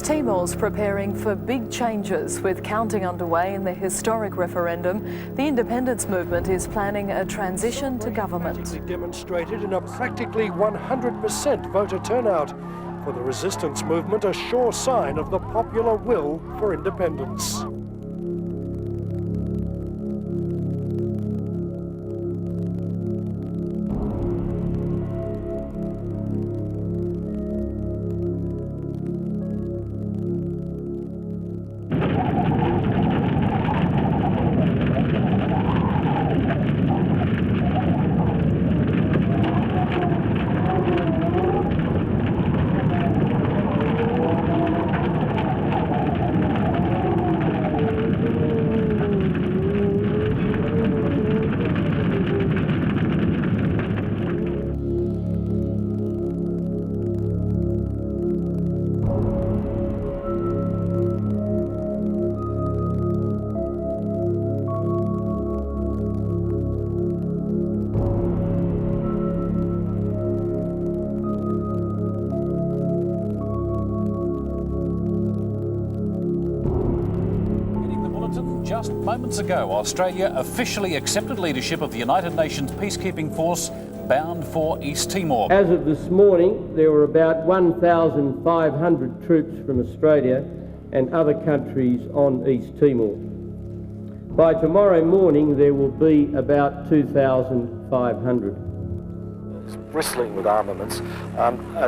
East Timor's preparing for big changes. With counting underway in the historic referendum, the independence movement is planning a transition to government. Demonstrated in a practically 100% voter turnout. For the resistance movement, a sure sign of the popular will for independence. Just moments ago, Australia officially accepted leadership of the United Nations peacekeeping force bound for East Timor. As of this morning, there were about 1,500 troops from Australia and other countries on East Timor. By tomorrow morning, there will be about 2,500. Bristling with armaments.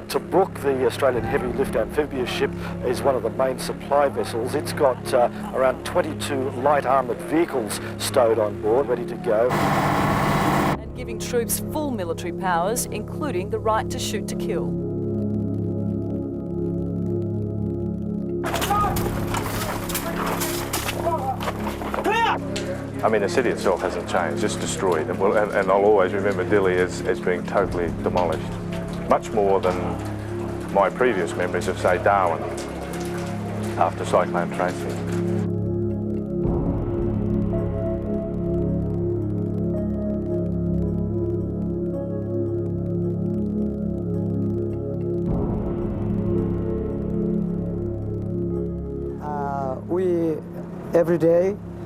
Tobruk, the Australian heavy lift amphibious ship, is one of the main supply vessels. It's got around 22 light armoured vehicles stowed on board, ready to go. And giving troops full military powers, including the right to shoot to kill. I mean, the city itself hasn't changed, it's destroyed, and I'll always remember Dili as being totally demolished. Much more than my previous memories of, say, Darwin after Cyclone Tracy.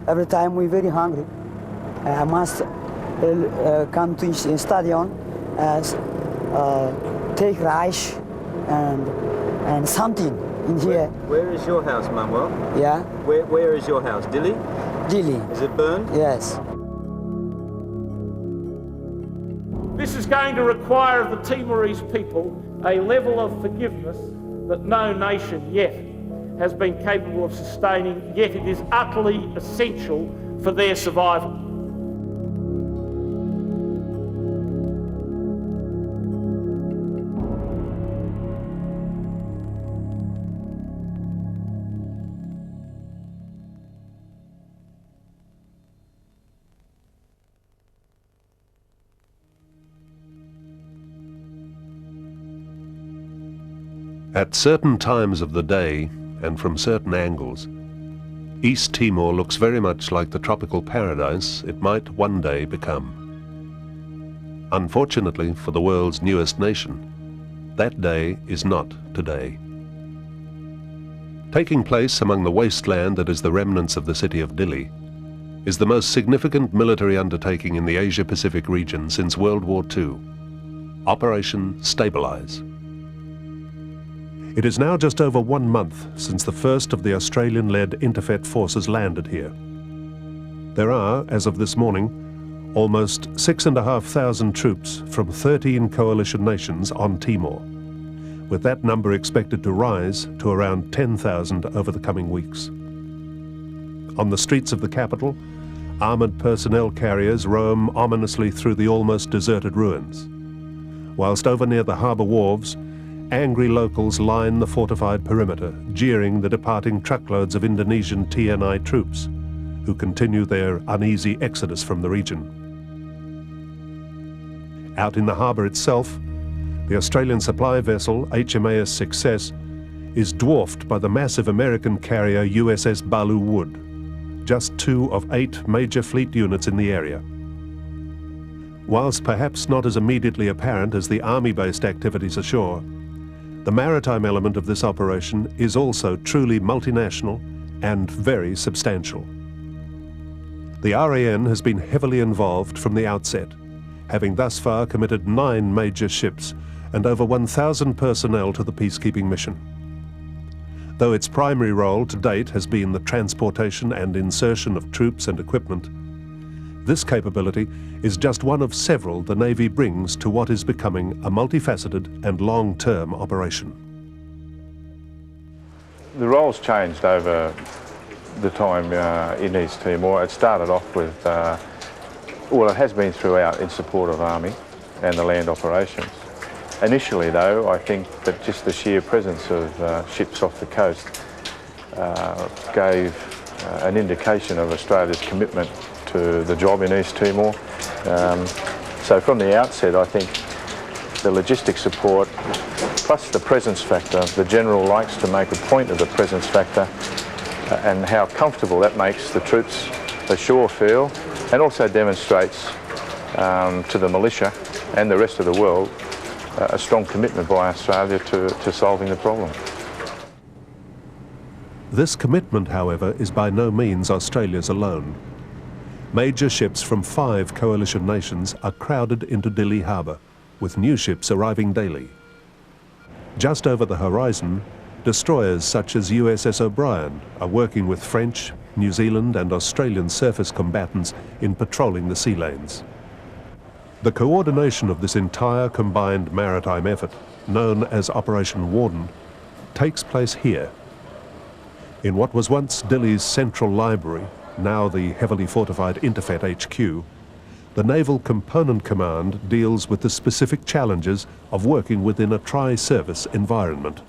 Every time we're very hungry. I must come to the stadium, take rice and something in here. Where is your house, Manuel? Yeah. Where is your house? Dili? Dili. Is it burned? Yes. This is going to require of the Timorese people a level of forgiveness that no nation yet has been capable of sustaining, yet it is utterly essential for their survival. At certain times of the day, and from certain angles, East Timor looks very much like the tropical paradise it might one day become. Unfortunately for the world's newest nation, that day is not today. Taking place among the wasteland that is the remnants of the city of Dili is the most significant military undertaking in the Asia-Pacific region since World War II, Operation Stabilize. It is now just over 1 month since the first of the Australian-led interfet forces landed here. There are, as of this morning, almost 6,500 troops from 13 coalition nations on Timor, with that number expected to rise to around 10,000 over the coming weeks. On the streets of the capital, armoured personnel carriers roam ominously through the almost deserted ruins, whilst over near the harbour wharves, angry locals line the fortified perimeter, jeering the departing truckloads of Indonesian TNI troops who continue their uneasy exodus from the region. Out in the harbour itself, the Australian supply vessel HMAS Success is dwarfed by the massive American carrier USS Balu Wood, just 2 of 8 major fleet units in the area. Whilst perhaps not as immediately apparent as the army-based activities ashore, the maritime element of this operation is also truly multinational and very substantial. The RAN has been heavily involved from the outset, having thus far committed 9 major ships and over 1,000 personnel to the peacekeeping mission. Though its primary role to date has been the transportation and insertion of troops and equipment, this capability is just one of several the Navy brings to what is becoming a multifaceted and long-term operation. The role's changed over the time in East Timor. It started off with, well, it has been throughout in support of Army and the land operations. Initially, though, I think that just the sheer presence of ships off the coast gave an indication of Australia's commitment to the job in East Timor. So from the outset, I think the logistic support, plus the presence factor, the General likes to make a point of the presence factor and how comfortable that makes the troops ashore feel, and also demonstrates to the militia and the rest of the world a strong commitment by Australia to solving the problem. This commitment, however, is by no means Australia's alone. Major ships from 5 coalition nations are crowded into Dili harbour, with new ships arriving daily. Just over the horizon, destroyers such as USS O'Brien are working with French, New Zealand and Australian surface combatants in patrolling the sea lanes. The coordination of this entire combined maritime effort, known as Operation Warden, takes place here. In what was once Dili's central library, now the heavily fortified Interfet HQ, the Naval Component Command deals with the specific challenges of working within a tri-service environment.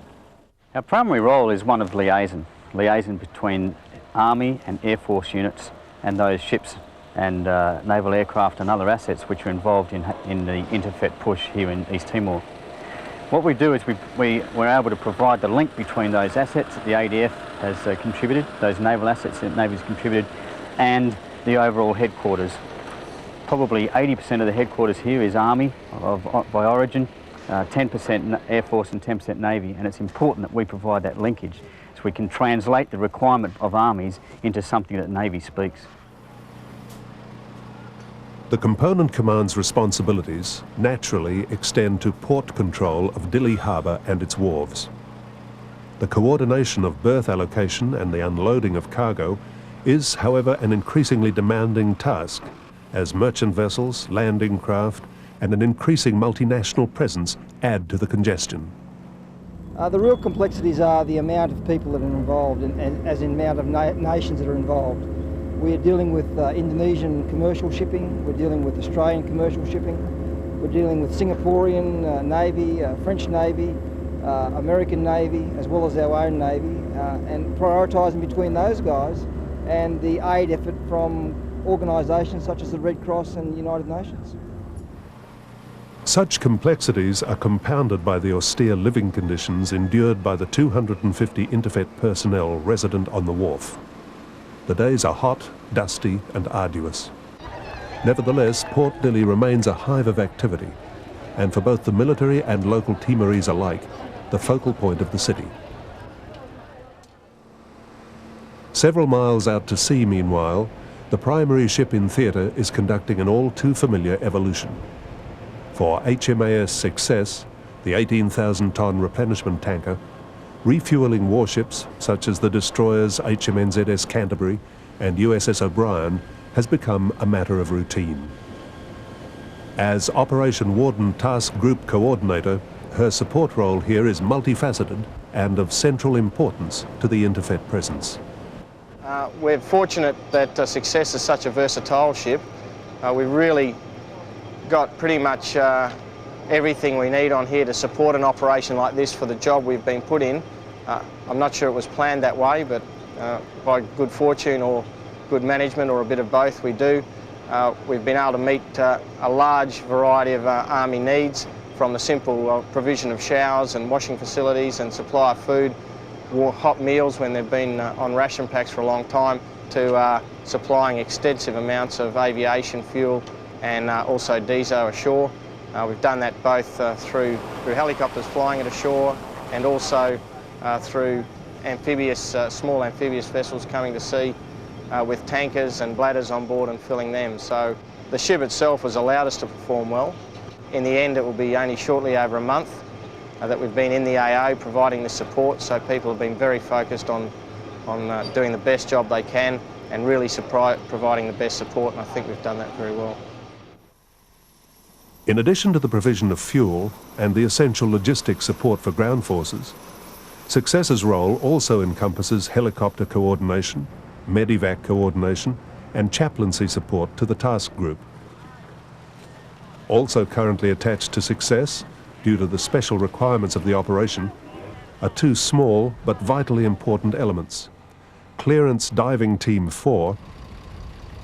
Our primary role is one of liaison between Army and Air Force units and those ships and naval aircraft and other assets which are involved in the Interfet push here in East Timor. What we do is we're able to provide the link between those assets that the ADF has contributed, those naval assets that the Navy's contributed, and the overall headquarters. Probably 80% of the headquarters here is Army by origin, 10% Air Force and 10% Navy, and it's important that we provide that linkage so we can translate the requirement of armies into something that Navy speaks. The Component Command's responsibilities naturally extend to port control of Dili Harbour and its wharves. The coordination of berth allocation and the unloading of cargo is, however, an increasingly demanding task as merchant vessels, landing craft and an increasing multinational presence add to the congestion. The real complexities are the amount of people that are involved, and as in amount of nations that are involved. We're dealing with Indonesian commercial shipping, we're dealing with Australian commercial shipping, we're dealing with Singaporean Navy, French Navy, American Navy, as well as our own Navy, and prioritising between those guys and the aid effort from organisations such as the Red Cross and the United Nations. Such complexities are compounded by the austere living conditions endured by the 250 Interfet personnel resident on the wharf. The days are hot, dusty and arduous. Nevertheless, Port Dili remains a hive of activity, and for both the military and local Timorese alike, the focal point of the city. Several miles out to sea, meanwhile, the primary ship in theatre is conducting an all-too-familiar evolution. For HMAS Success, the 18,000-ton replenishment tanker, refuelling warships such as the destroyers HMNZS Canterbury and USS O'Brien has become a matter of routine. As Operation Warden Task Group Coordinator, her support role here is multifaceted and of central importance to the Interfet presence. We're fortunate that Success is such a versatile ship. We've really got pretty much everything we need on here to support an operation like this for the job we've been put in. I'm not sure it was planned that way, but by good fortune or good management or a bit of both, we do. We've been able to meet a large variety of Army needs, from the simple provision of showers and washing facilities and supply of food, hot meals when they've been on ration packs for a long time, to supplying extensive amounts of aviation fuel and also diesel ashore. We've done that both through helicopters flying it ashore, and also through amphibious, small amphibious vessels coming to sea with tankers and bladders on board and filling them. So the ship itself has allowed us to perform well. In the end, it will be only shortly over a month that we've been in the AO providing the support, so people have been very focused on doing the best job they can and really providing the best support, and I think we've done that very well. In addition to the provision of fuel and the essential logistic support for ground forces, Success's role also encompasses helicopter coordination, medevac coordination and chaplaincy support to the task group. Also currently attached to Success, due to the special requirements of the operation, are two small but vitally important elements: Clearance Diving Team 4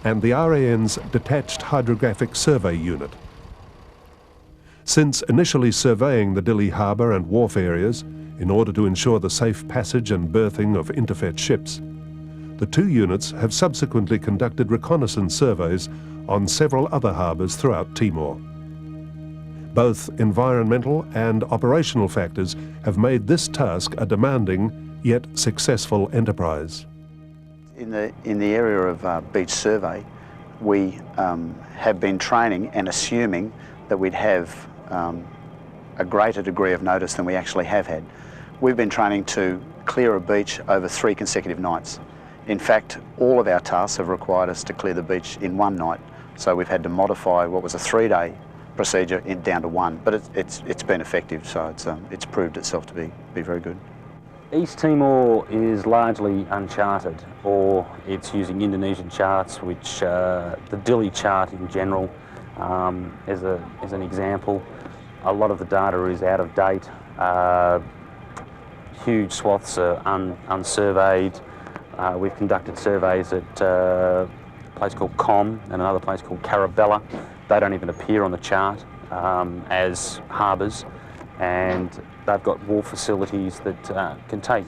and the RAN's Detached Hydrographic Survey Unit. Since initially surveying the Dili harbour and wharf areas in order to ensure the safe passage and berthing of interfet ships, the two units have subsequently conducted reconnaissance surveys on several other harbours throughout Timor. Both environmental and operational factors have made this task a demanding yet successful enterprise. In the area of beach survey, we have been training and assuming that we'd have a greater degree of notice than we actually have had. We've been training to clear a beach over 3 consecutive nights. In fact, all of our tasks have required us to clear the beach in one night, so we've had to modify what was a 3-day procedure down to one, but it's been effective, so it's proved itself to be very good. East Timor is largely uncharted, or it's using Indonesian charts, which the Dili chart in general is an example. A lot of the data is out of date. Huge swaths are unsurveyed. We've conducted surveys at a place called Com and another place called Carabella. They don't even appear on the chart as harbours, and they've got wharf facilities that can take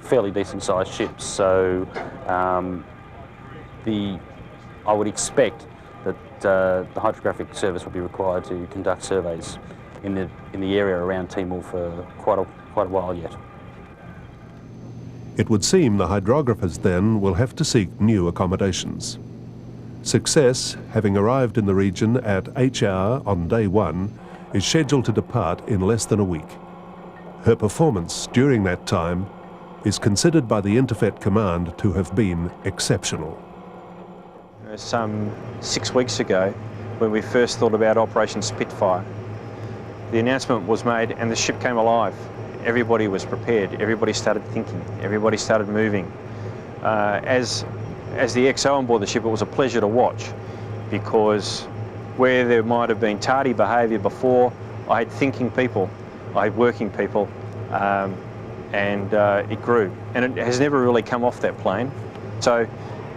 fairly decent sized ships. So I would expect that the Hydrographic Service will be required to conduct surveys in the area around Timor for quite a while yet. It would seem the hydrographers then will have to seek new accommodations. Success, having arrived in the region at HR on day 1, is scheduled to depart in less than a week. Her performance during that time is considered by the Interfet Command to have been exceptional. Some 6 weeks ago, when we first thought about Operation Spitfire, the announcement was made and the ship came alive. Everybody was prepared, everybody started thinking, everybody started moving. As the XO on board the ship, it was a pleasure to watch, because where there might have been tardy behaviour before, I had thinking people, I had working people, and it grew. And it has never really come off that plane. So,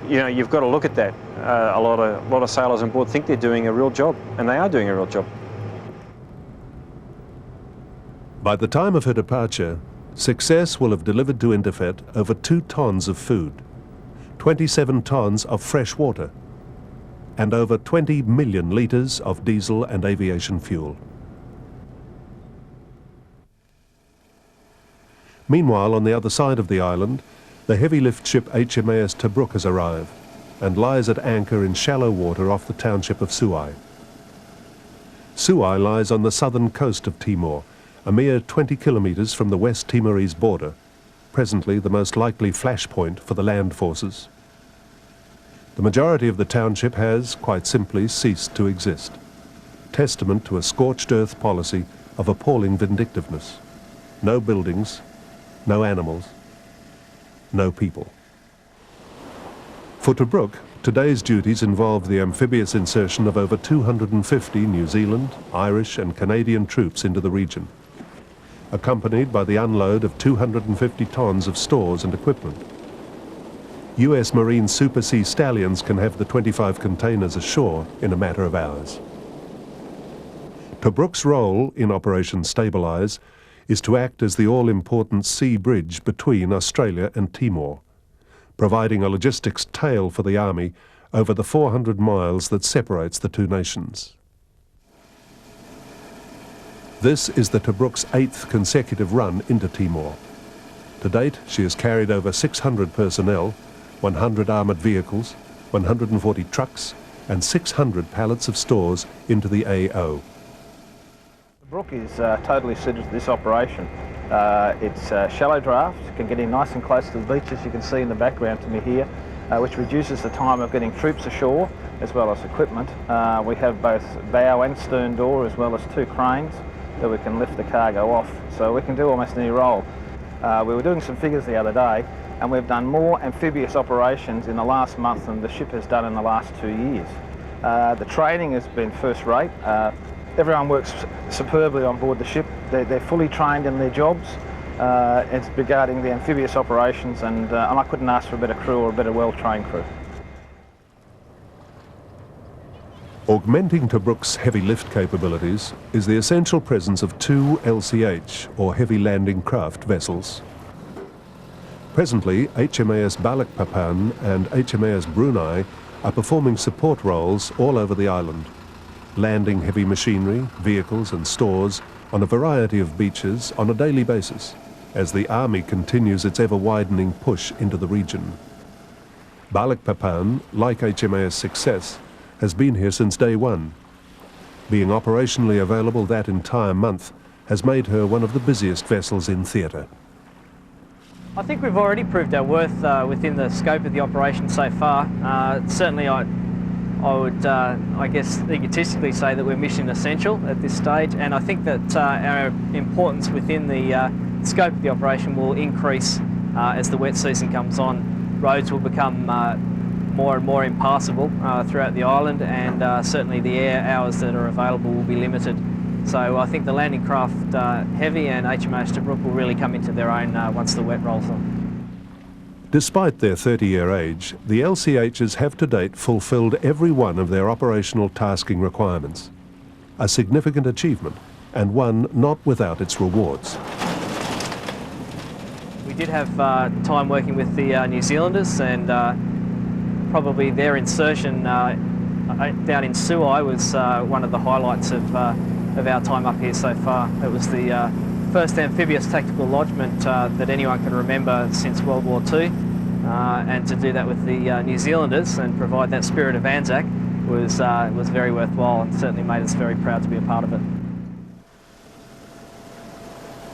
you know, you've got to look at that. A lot of sailors on board think they're doing a real job, and they are doing a real job. By the time of her departure, Success will have delivered to Interfet over 2 tons of food, 27 tons of fresh water, and over 20 million litres of diesel and aviation fuel. Meanwhile, on the other side of the island, the heavy lift ship HMAS Tobruk has arrived and lies at anchor in shallow water off the township of Suai. Suai lies on the southern coast of Timor, a mere 20 kilometres from the West Timorese border, presently the most likely flashpoint for the land forces. The majority of the township has, quite simply, ceased to exist, testament to a scorched earth policy of appalling vindictiveness. No buildings, no animals, no people. For Tobruk, today's duties involve the amphibious insertion of over 250 New Zealand, Irish and Canadian troops into the region, accompanied by the unload of 250 tons of stores and equipment. US Marine Super Sea Stallions can have the 25 containers ashore in a matter of hours. Tobruk's role in Operation Stabilise is to act as the all-important sea bridge between Australia and Timor, providing a logistics tail for the Army over the 400 miles that separates the two nations. This is the Tobruk's 8th consecutive run into Timor. To date, she has carried over 600 personnel, 100 armoured vehicles, 140 trucks and 600 pallets of stores into the AO. Tobruk is totally suited to this operation. It's shallow draft, can get in nice and close to the beach, as you can see in the background to me here, which reduces the time of getting troops ashore as well as equipment. We have both bow and stern door as well as 2 cranes that we can lift the cargo off, so we can do almost any role. We were doing some figures the other day, and we've done more amphibious operations in the last month than the ship has done in the last 2 years. The training has been first rate. Everyone works superbly on board the ship. They're fully trained in their jobs. It's regarding the amphibious operations, and I couldn't ask for a better crew or a better well-trained crew. Augmenting Tobruk's heavy lift capabilities is the essential presence of 2 LCH, or heavy landing craft vessels. Presently, HMAS Balikpapan and HMAS Brunei are performing support roles all over the island, landing heavy machinery, vehicles and stores on a variety of beaches on a daily basis, as the Army continues its ever-widening push into the region. Balikpapan, like HMAS Success, has been here since day one. Being operationally available that entire month has made her one of the busiest vessels in theatre. I think we've already proved our worth within the scope of the operation so far. Certainly I would, I guess, egotistically say that we're mission essential at this stage, and I think that our importance within the scope of the operation will increase as the wet season comes on. Roads will become more and more impassable throughout the island, and certainly the air hours that are available will be limited. So I think the landing craft Heavy and HMAS Tobruk will really come into their own once the wet rolls on. Despite their 30-year age, the LCHs have to date fulfilled every one of their operational tasking requirements. A significant achievement, and one not without its rewards. We did have time working with the New Zealanders, and probably their insertion down in Suai was one of the highlights of our time up here so far. It was the first amphibious tactical lodgement that anyone can remember since World War II, and to do that with the New Zealanders and provide that spirit of Anzac was very worthwhile, and certainly made us very proud to be a part of it.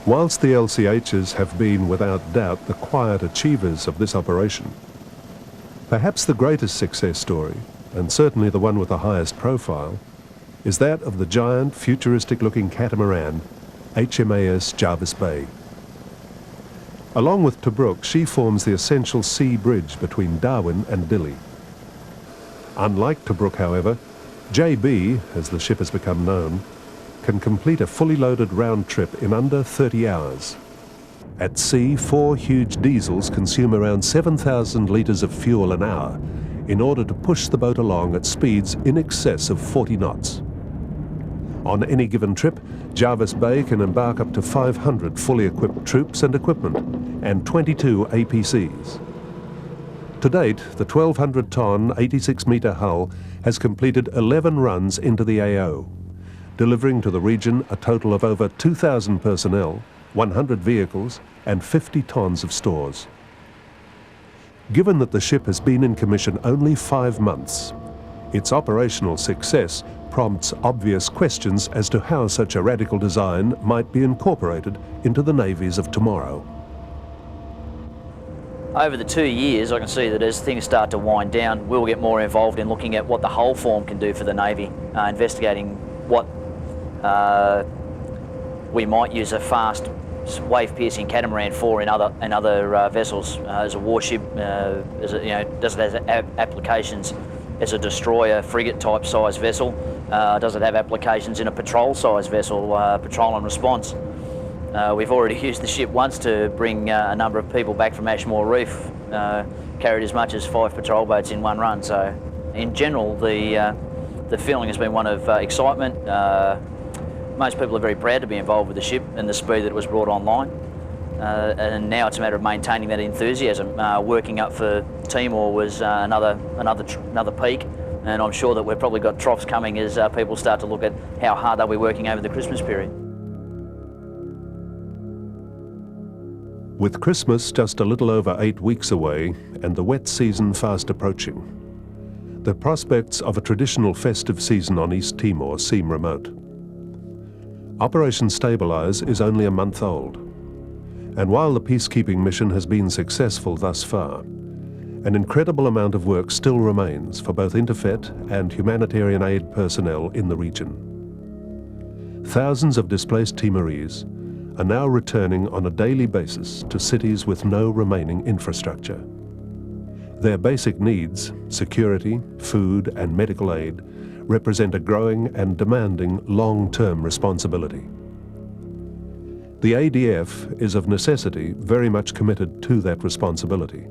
Whilst the LCHs have been without doubt the quiet achievers of this operation, perhaps the greatest success story, and certainly the one with the highest profile, is that of the giant, futuristic-looking catamaran, HMAS Jervis Bay. Along with Tobruk, she forms the essential sea bridge between Darwin and Dili. Unlike Tobruk, however, JB, as the ship has become known, can complete a fully loaded round trip in under 30 hours. At sea, 4 huge diesels consume around 7,000 litres of fuel an hour in order to push the boat along at speeds in excess of 40 knots. On any given trip, Jervis Bay can embark up to 500 fully equipped troops and equipment and 22 APCs. To date, the 1,200-ton, 86-metre hull has completed 11 runs into the AO, delivering to the region a total of over 2,000 personnel, 100 vehicles and 50 tons of stores. Given that the ship has been in commission only 5 months, its operational success prompts obvious questions as to how such a radical design might be incorporated into the navies of tomorrow. Over the 2 years, I can see that as things start to wind down, we'll get more involved in looking at what the hull form can do for the Navy, investigating what we might use a fast wave-piercing catamaran for in other vessels, as a warship, does it have applications as a destroyer, frigate-type size vessel? Does it have applications in a patrol-size vessel, patrol and response? We've already used the ship once to bring a number of people back from Ashmore Reef, carried as much as 5 patrol boats in one run. So, in general, the feeling has been one of excitement. Most people are very proud to be involved with the ship and the speed that it was brought online. And now it's a matter of maintaining that enthusiasm. Working up for Timor was another peak, and I'm sure that we've probably got troughs coming as people start to look at how hard they'll be working over the Christmas period. With Christmas just a little over 8 weeks away and the wet season fast approaching, the prospects of a traditional festive season on East Timor seem remote. Operation Stabilise is only a month old, and while the peacekeeping mission has been successful thus far, an incredible amount of work still remains for both Interfet and humanitarian aid personnel in the region. Thousands of displaced Timorese are now returning on a daily basis to cities with no remaining infrastructure. Their basic needs, security, food and medical aid, represent a growing and demanding long-term responsibility. The ADF is of necessity very much committed to that responsibility,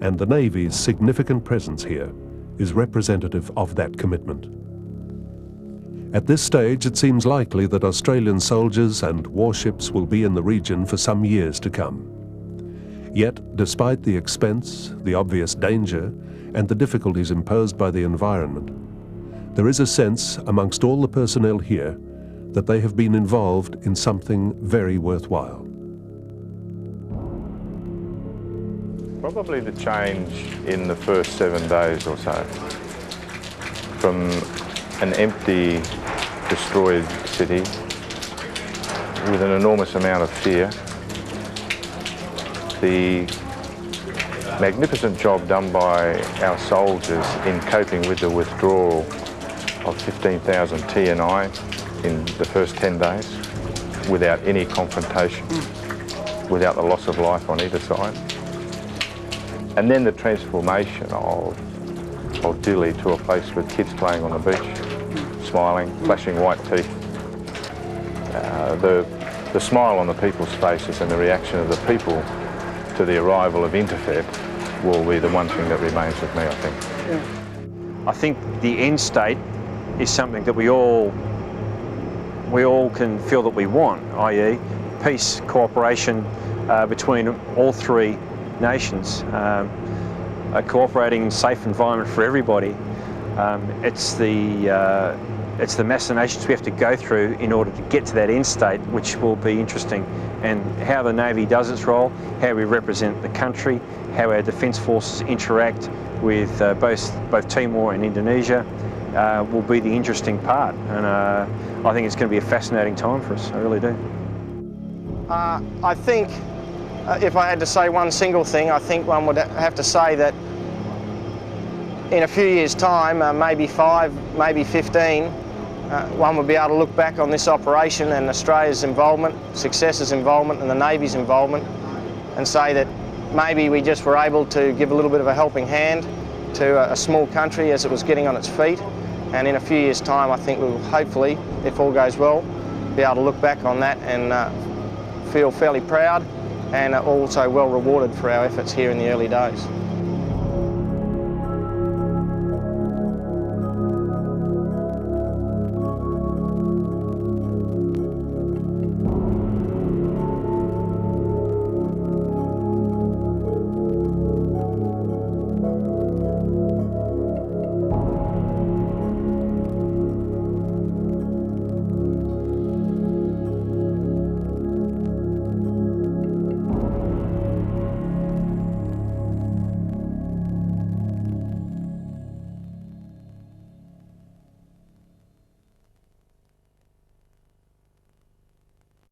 and the Navy's significant presence here is representative of that commitment. At this stage, it seems likely that Australian soldiers and warships will be in the region for some years to come. Yet, despite the expense, the obvious danger, and the difficulties imposed by the environment, there is a sense amongst all the personnel here that they have been involved in something very worthwhile. Probably the change in the first 7 days or so, from an empty, destroyed city with an enormous amount of fear. The magnificent job done by our soldiers in coping with the withdrawal of 15,000 TNI in the first 10 days without any confrontation, without the loss of life on either side. And then the transformation of Dili to a place with kids playing on the beach, smiling, flashing white teeth. The smile on the people's faces and the reaction of the people to the arrival of Interfet will be the one thing that remains with me, I think. Yeah. I think the end state is something that we all can feel that we want, i.e. peace, cooperation between all three nations, a cooperating, safe environment for everybody. It's the machinations we have to go through in order to get to that end state, which will be interesting, and how the Navy does its role, how we represent the country, how our defence forces interact with both Timor and Indonesia will be the interesting part, and I think it's going to be a fascinating time for us, I really do. I think if I had to say one single thing, I think one would have to say that in a few years' time, maybe 5, maybe 15, one would be able to look back on this operation and Australia's involvement, Success's involvement and the Navy's involvement, and say that maybe we just were able to give a little bit of a helping hand to a small country as it was getting on its feet. And in a few years' time, I think we will hopefully, if all goes well, be able to look back on that and feel fairly proud and also well rewarded for our efforts here in the early days.